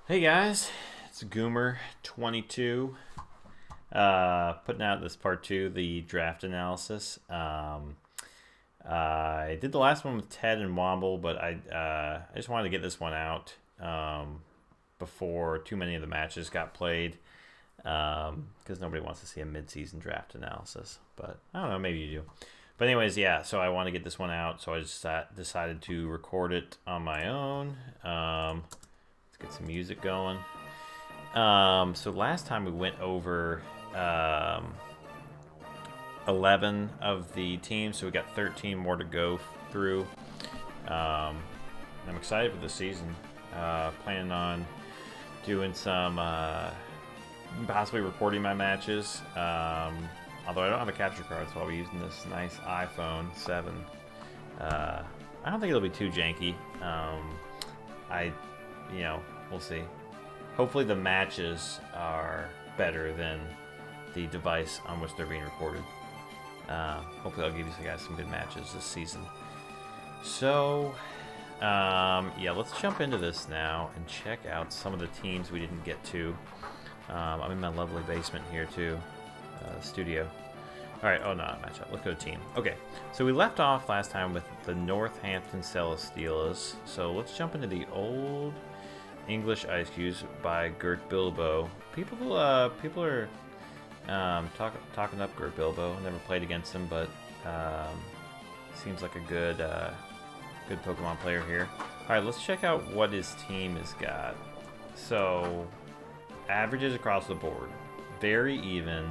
Hey guys, it's Goomer22, putting out this part 2, the draft analysis. I did the last one with Ted and Womble, but I just wanted to get this one out before too many of the matches got played, because nobody wants to see a mid-season draft analysis. But I don't know, maybe you do. But anyways, yeah, so I want to get this one out, so I just decided to record it on my own. Get some music going. So last time we went over 11 of the teams, so we got 13 more to go through. I'm excited for this season. Planning on doing some, possibly recording my matches. Although I don't have a capture card, so I'll be using this nice iPhone 7. I don't think it'll be too janky. We'll see. Hopefully the matches are better than the device on which they're being recorded. Hopefully I'll give you guys some good matches this season. So, yeah, let's jump into this now and check out some of the teams we didn't get to. I'm in my lovely basement here too, studio. Alright, oh no, not matchup. Let's go to team. Okay, so we left off last time with the Northampton Celestelas. So let's jump into the old English Eiscues by Gert Bilbo. People are talking up Gert Bilbo. Never played against him, but seems like a good Pokemon player here. All right, let's check out what his team has got. So averages across the board, very even.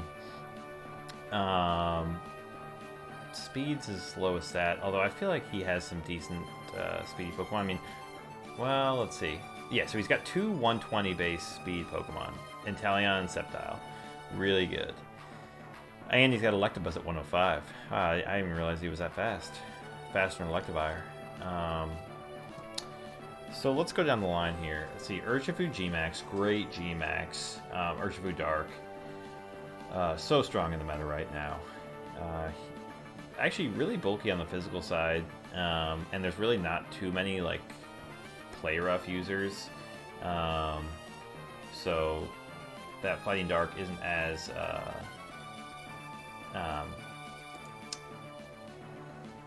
Speed's his lowest stat, although I feel like he has some decent speedy Pokemon. I mean, well, let's see. Yeah, so he's got two 120 base speed Pokemon, Inteleon and Sceptile. Really good. And he's got Electabuzz at 105. I didn't even realize he was that fast. Faster than Electivire. So let's go down the line here. Let's see, Urshifu G-Max, great G-Max. Urshifu Dark, so strong in the meta right now. Actually really bulky on the physical side, and there's really not too many like play rough users, so that Fighting Dark isn't as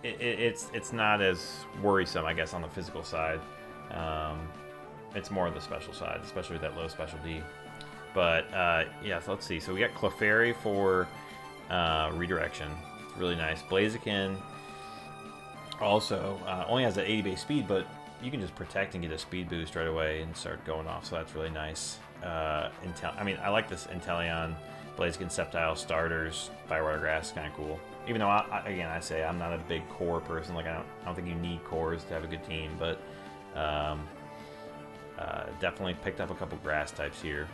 it's not as worrisome, I guess, on the physical side. It's more of the special side, especially with that low special D. But yeah, so let's see. So we got Clefairy for redirection, really nice. Blaziken also only has an 80 base speed, but you can just protect and get a speed boost right away and start going off, so that's really nice. I like this Inteleon, Blaziken, Sceptile starters. Fire, Water, Grass, kind of cool. Even though, I say I'm not a big core person. Like I don't think you need cores to have a good team, but definitely picked up a couple grass types here,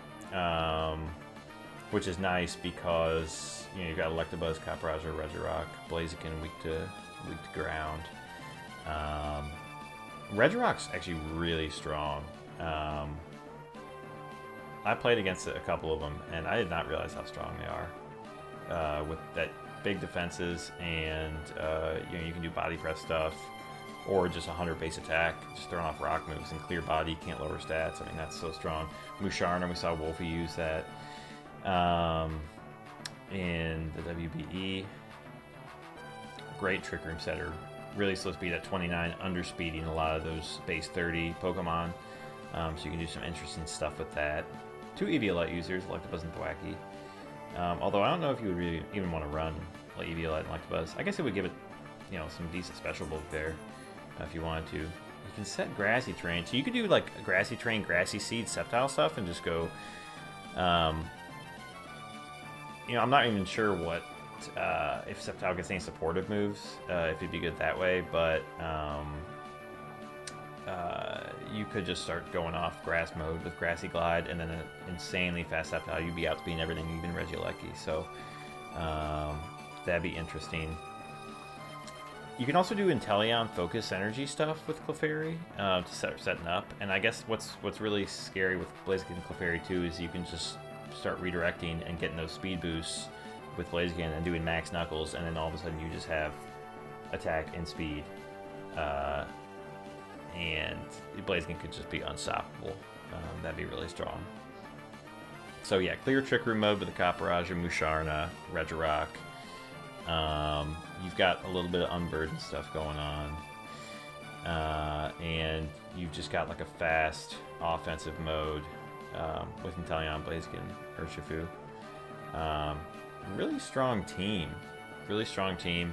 which is nice because you've got Electabuzz, Capraja, Regirock, Blaziken weak to ground. Regirock's actually really strong. I played against a couple of them, and I did not realize how strong they are. With that big defenses, and you can do body press stuff, or just 100 base attack, just throwing off rock moves and clear body, can't lower stats. I mean, that's so strong. Musharna, we saw Wolfie use that in the WBE. Great Trick Room setter. Really slow speed at 29, underspeeding a lot of those base 30 Pokemon. So you can do some interesting stuff with that. Two Eviolite users, Electabuzz and Thwackey. Although I don't know if you would really even want to run like Eviolite and Electabuzz. I guess it would give it, some decent special bulk there if you wanted to. You can set Grassy Terrain, so you could do like Grassy Terrain, Grassy Seed, Sceptile stuff, and just go. I'm not even sure what. If Sceptile gets any supportive moves, if it'd be good that way, but you could just start going off grass mode with Grassy Glide, and then an insanely fast Sceptile. You'd be outspeeding everything, even Regieleki, so that'd be interesting. You can also do Inteleon Focus Energy stuff with Clefairy to start setting up, and I guess what's really scary with Blaziken and Clefairy too is you can just start redirecting and getting those speed boosts with Blaziken and doing max Knuckles, and then all of a sudden you just have attack and speed, and Blaziken could just be unstoppable. That'd be really strong. So yeah, clear Trick Room mode with the Kaparaja, Musharna, Regirock. You've got a little bit of Unburdened stuff going on. And you've just got like a fast offensive mode with Inteleon, Blaziken, Urshifu. Really strong team. Really strong team.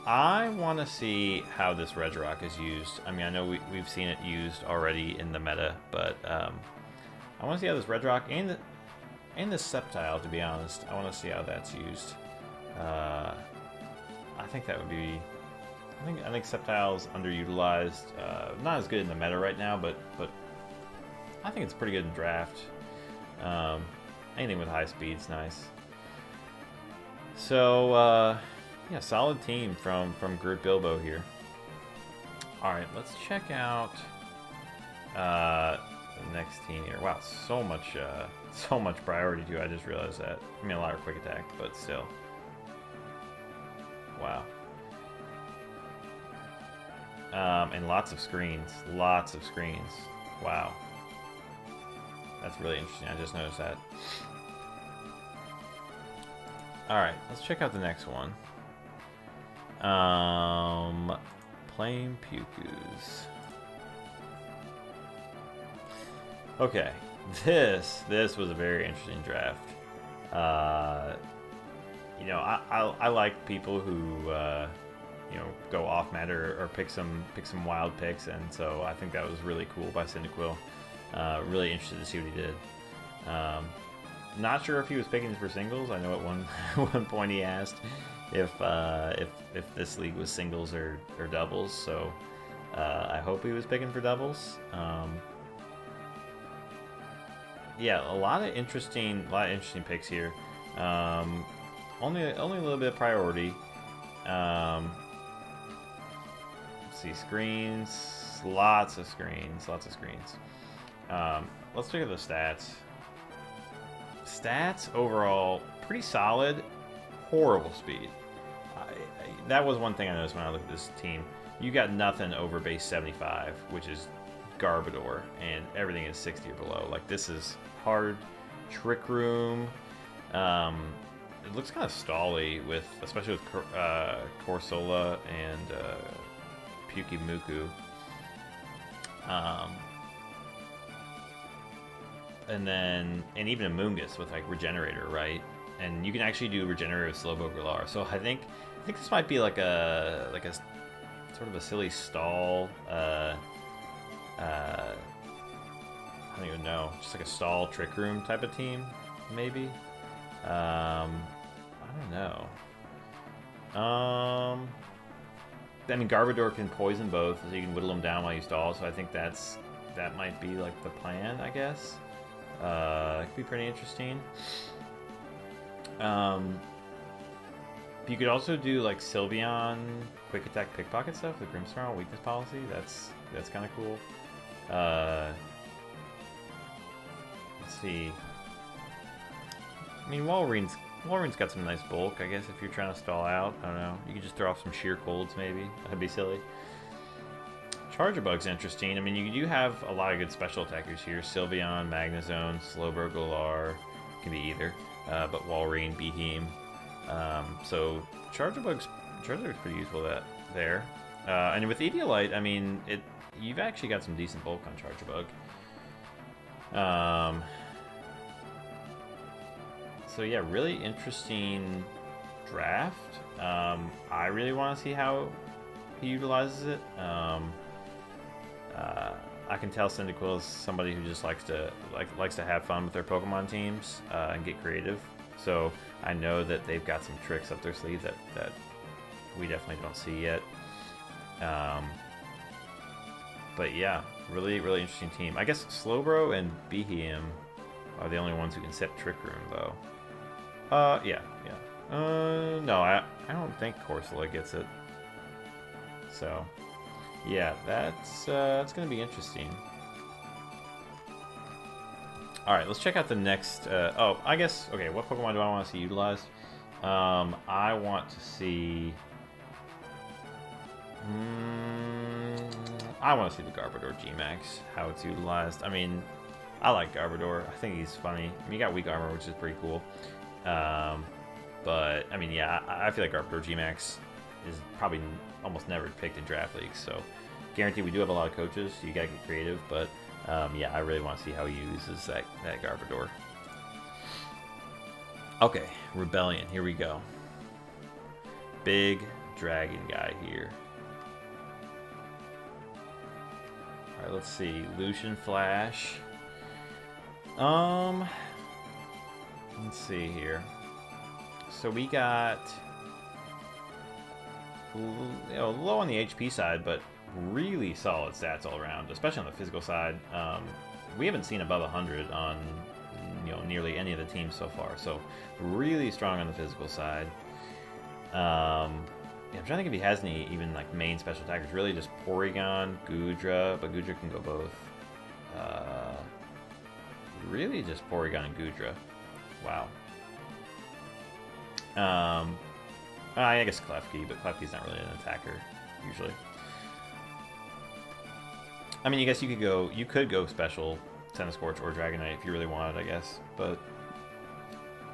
I want to see how this Regirock is used. I mean, I know we've seen it used already in the meta, but I want to see how this Regirock and this Sceptile, to be honest, I want to see how that's used. I think that would be. I think Sceptile's underutilized. Not as good in the meta right now, but I think it's pretty good in draft. Anything with high speed's nice. So yeah, solid team from Gert Bilbo here. All right, let's check out the next team here. Wow, so much priority too. I just realized that. I mean, a lot of quick attack, but still. Wow. And lots of screens. Lots of screens. Wow. That's really interesting. I just noticed that. Alright, let's check out the next one. Playing Pyukus. Okay. This was a very interesting draft. You know, I like people who you know, go off matter or pick some wild picks, and so I think that was really cool by Cyndaquil. Really interested to see what he did. Not sure if he was picking for singles. I know at one point he asked if this league was singles or doubles. So I hope he was picking for doubles. Yeah, a lot of interesting picks here. Only a little bit of priority. Let's see, screens, lots of screens. Let's look at the stats. Stats overall pretty solid. Horrible speed. That was one thing I noticed when I looked at this team. You got nothing over base 75, which is Garbodor, and everything is 60 or below. Like, this is hard. Trick Room. It looks kind of stally, especially with Corsola and Pyukimuku. And even a Moongus with like Regenerator, right? And you can actually do Regenerator with Slowpoke Galar. So I think this might be like a sort of a silly stall. I don't even know, just like a stall Trick Room type of team, maybe. I don't know. I mean, Garbodor can poison both, so you can whittle them down while you stall. So I think that might be like the plan, I guess. It could be pretty interesting. You could also do like Sylveon quick attack pickpocket stuff with Grimmsnarl weakness policy. That's kind of cool. Let's see. I mean, Walrein's got some nice bulk, I guess, if you're trying to stall out. I don't know. You could just throw off some sheer colds, maybe. That'd be silly. Charjabug's interesting. I mean, you do have a lot of good special attackers here. Sylveon, Magnezone, Slowbro, Galar. Can be either. But Walrein, Beheem. So Charjabug's pretty useful there. And with Eviolite, I mean, you've actually got some decent bulk on Charjabug. So yeah, really interesting draft. I really want to see how he utilizes it. I can tell Cyndaquil is somebody who just likes to have fun with their Pokemon teams and get creative. So I know that they've got some tricks up their sleeve that we definitely don't see yet. But yeah, really, really interesting team. I guess Slowbro and Beheem are the only ones who can set Trick Room, though. Yeah. No, I don't think Corsola gets it. So, yeah, that's gonna be interesting. All right, let's check out the next. I guess okay. What Pokemon do I want to see utilized? I want to see. I want to see the Garbodor G-Max, how it's utilized. I mean, I like Garbodor. I think he's funny. I mean, you got weak armor, which is pretty cool. But, I mean, yeah, I feel like Garbodor G-Max is probably almost never picked in draft leagues. So, guarantee we do have a lot of coaches, so you got to get creative. But, yeah, I really want to see how he uses that Garbodor. Okay, Rebellion. Here we go. Big dragon guy here. Alright, let's see. Lucian Flash. Let's see here. So we got, you know, low on the HP side, but really solid stats all around, especially on the physical side. We haven't seen above 100 on, you know, nearly any of the teams so far. So really strong on the physical side. Yeah, I'm trying to think if he has any even like main special attackers. Really just Porygon, Goodra, but Goodra can go both. Really just Porygon and Goodra. Wow. I guess Klefki, but Klefki's not really an attacker usually. I mean, I guess you could go special Centiskorch or Dragonite if you really wanted, I guess, but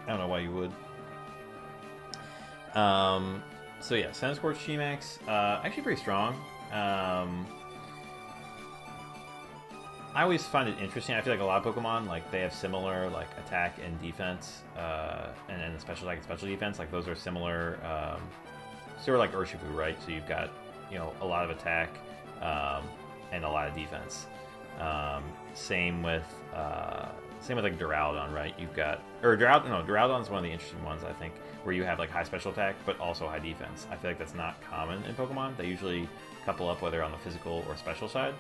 I don't know why you would. So yeah, Centiskorch G-Max, actually pretty strong. I always find it interesting. I feel like a lot of Pokemon, like, they have similar, like, attack and defense, and then special attack and special defense. Like, those are similar, sort of like Urshifu, right? So you've got, you know, a lot of attack, and a lot of defense. Same with like Duraludon, right? You've got, or Duraludon's one of the interesting ones, I think, where you have like high special attack, but also high defense. I feel like that's not common in Pokemon. They usually couple up whether on the physical or special side.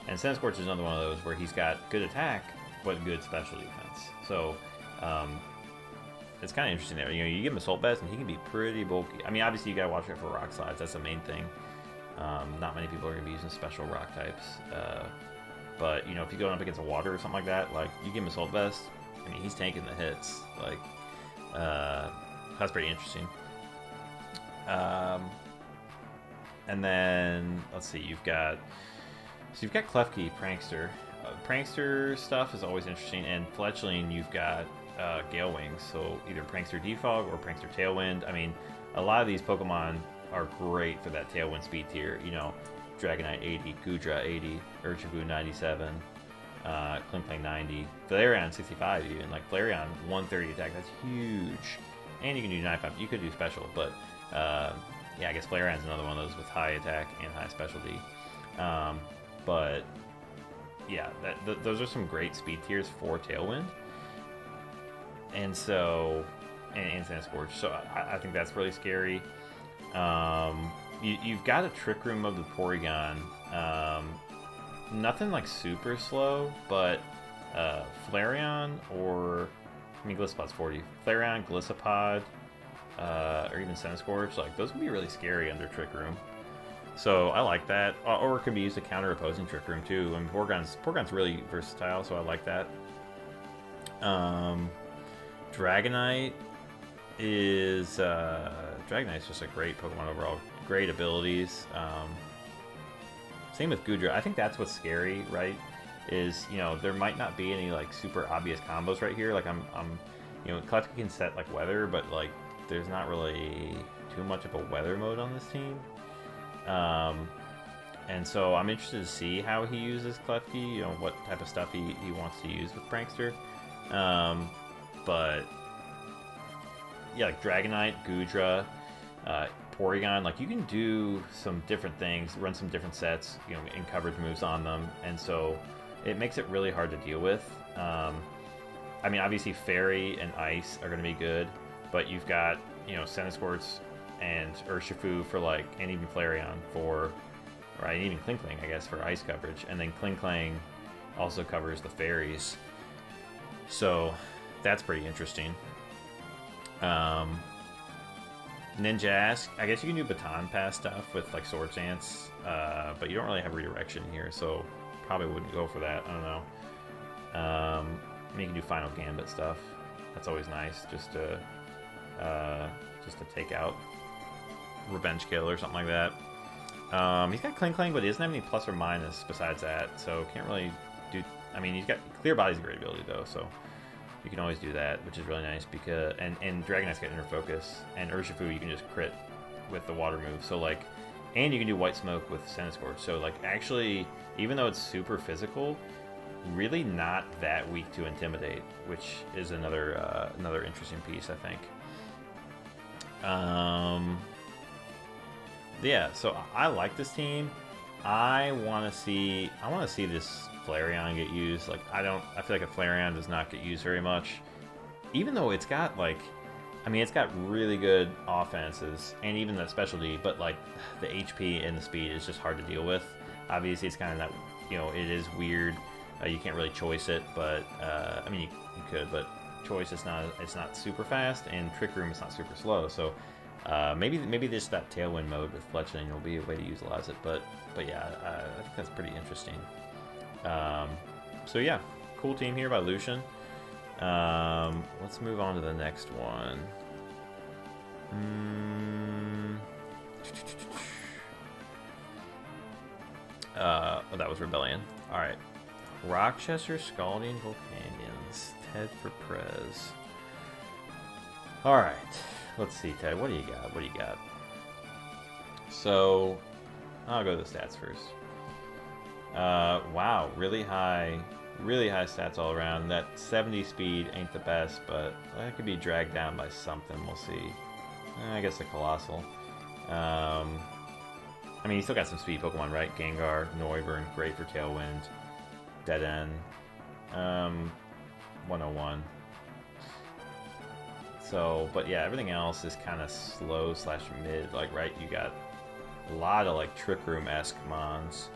And Centiskorch is another one of those where he's got good attack, but good special defense. So, it's kind of interesting there. You know, you give him Assault Vest, and he can be pretty bulky. I mean, obviously, you gotta watch out for rock slides. That's the main thing. Not many people are gonna be using special rock types. But, you know, if you go up against a water or something like that, like, you give him Assault Vest, I mean, he's tanking the hits. Like, that's pretty interesting. And then, let's see, you've got Klefki, Prankster. Prankster stuff is always interesting, and Fletchling, you've got Gale Wings, so either Prankster Defog or Prankster Tailwind. I mean, a lot of these Pokemon are great for that Tailwind speed tier. You know, Dragonite 80, Goodra 80, Urshifu 97, Klinklang 90, Flareon 65 even. Like, Flareon 130 attack, that's huge. And you can do 95. You could do special, but yeah, I guess Flareon's another one of those with high attack and high specialty. But yeah, those are some great speed tiers for Tailwind, and so and Centiskorch. So I think that's really scary. You've got a Trick Room of the Porygon. Nothing like super slow, but Flareon or I mean Gliscopod's 40. Flareon, Gliscopod, or even Centiskorch, like those can be really scary under Trick Room. So I like that, or it could be used to counter opposing Trick Room too. I mean, Porygon's really versatile, so I like that. Dragonite is Dragonite's just a great Pokemon overall. Great abilities. Same with Goodra. I think that's what's scary, right? Is, you know, there might not be any like super obvious combos right here. Like I'm you know, Klefki can set like weather, but like there's not really too much of a weather mode on this team. And so I'm interested to see how he uses Klefki, you know, what type of stuff he wants to use with Prankster. But yeah, like Dragonite, Goodra, Porygon, like you can do some different things, run some different sets, you know, in coverage moves on them, and so it makes it really hard to deal with. I mean, obviously Fairy and Ice are going to be good, but you've got, you know, Centiskorch and Urshifu for like, and even Flareon for, right, even Klinklang, I guess, for ice coverage, and then Klinklang also covers the fairies, so that's pretty interesting. Ninjask, I guess you can do Baton Pass stuff with like Swords Dance, but you don't really have redirection here, so probably wouldn't go for that. I don't know. I mean, you can do Final Gambit stuff. That's always nice, just to take out Revenge Kill or something like that. He's got Cling Cling, but he doesn't have any plus or minus besides that, so can't really do... I mean, he's got Clear Body's a great ability, though, so you can always do that, which is really nice, because... And Dragonite's got Inner Focus, and Urshifu you can just crit with the water move, so, like... And you can do White Smoke with Centiskorch, so, like, actually, even though it's super physical, really not that weak to Intimidate, which is another interesting piece, I think. Yeah, so I like this team. I want to see this Flareon get used. Like, I feel like a Flareon does not get used very much, even though it's got, like, I mean, it's got really good offenses and even that specialty, but, like, the HP and the speed is just hard to deal with. Obviously, it's kind of that, you know, it is weird. You can't really choice it, but I mean, you could, but choice it's not super fast, and Trick Room is not super slow. So maybe just that Tailwind mode with Fletchling will be a way to utilize it. But yeah, I think that's pretty interesting. So yeah, cool team here by Lucian. Let's move on to the next one. Oh, that was Rebellion. All right. Rochester, Scalding, Volcanions, TEDFORPREZ. Alright, let's see, Ted, what do you got? So, I'll go to the stats first. Wow, really high stats all around. That 70 speed ain't the best, but that could be dragged down by something, we'll see. I guess a Colossal. I mean, you still got some speed Pokemon, right? Gengar, Noivern, great for Tailwind. Dead End, 101. So, but yeah, everything else is kind of slow / mid. Like, right, you got a lot of like Trick Room-esque mons.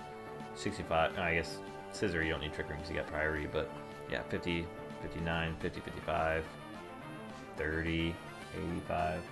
65. I guess Scissor you don't need Trick Room because you got priority, but yeah, 50, 59, 50, 55, 30, 85.